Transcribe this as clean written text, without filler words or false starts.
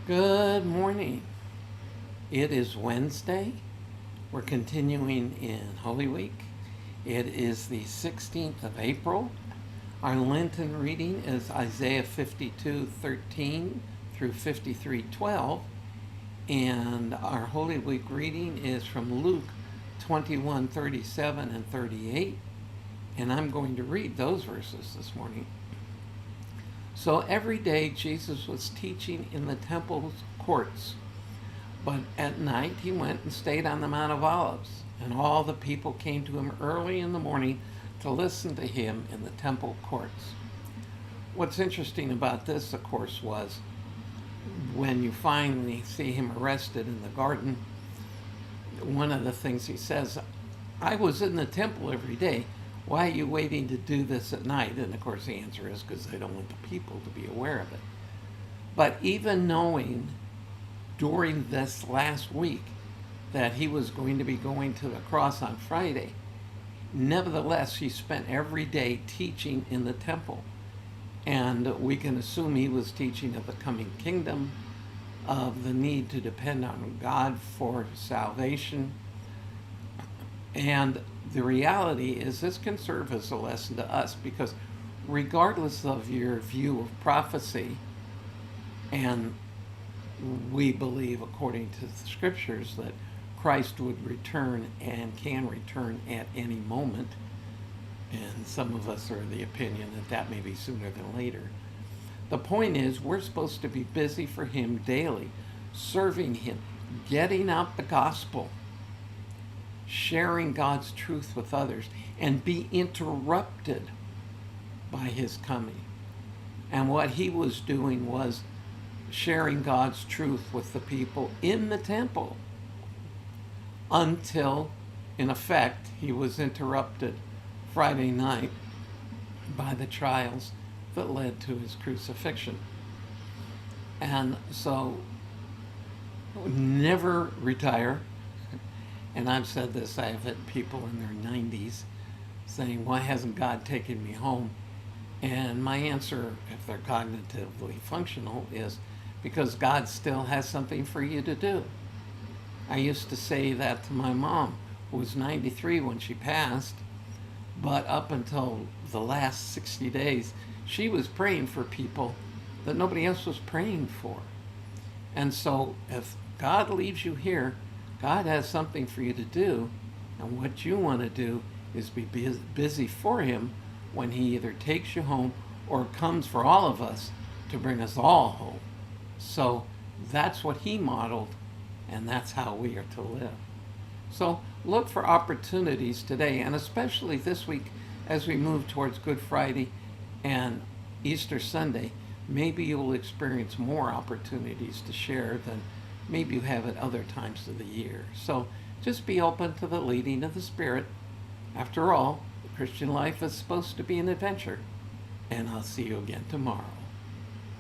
Good morning. It is Wednesday. We're continuing in Holy Week. It is the 16th of April. Our Lenten reading is Isaiah 52:13 through 53:12. And our Holy Week reading is from Luke 21:37 and 38. And I'm going to read those verses this morning. So every day Jesus was teaching in the temple's courts, but at night he went and stayed on the Mount of Olives, and all the people came to him early in the morning to listen to him in the temple courts. What's interesting about this, of course, was when you finally see him arrested in the garden, one of the things he says, I was in the temple every day. Why are you waiting to do this at night? And of course the answer is because they don't want the people to be aware of it. But even knowing during this last week that he was going to be going to the cross on Friday, nevertheless he spent every day teaching in the temple. And we can assume he was teaching of the coming kingdom, of the need to depend on God for salvation. And the reality is this can serve as a lesson to us, because regardless of your view of prophecy, and we believe according to the scriptures that Christ would return and can return at any moment, and some of us are of the opinion that that may be sooner than later. The point is we're supposed to be busy for him daily, serving him, getting out the gospel, sharing God's truth with others, and be interrupted by his coming. And what he was doing was sharing God's truth with the people in the temple until, in effect, he was interrupted Friday night by the trials that led to his crucifixion. And so, never retire. And I've said this, I have had people in their 90s saying, why hasn't God taken me home? And my answer, if they're cognitively functional, is because God still has something for you to do. I used to say that to my mom, who was 93 when she passed, but up until the last 60 days, she was praying for people that nobody else was praying for. And so if God leaves you here, God has something for you to do, and what you want to do is be busy for him when he either takes you home or comes for all of us to bring us all home. So that's what he modeled, and that's how we are to live. So look for opportunities today, and especially this week as we move towards Good Friday and Easter Sunday. Maybe you will experience more opportunities to share than maybe you have at other times of the year. So just be open to the leading of the Spirit. After all, the Christian life is supposed to be an adventure. And I'll see you again tomorrow.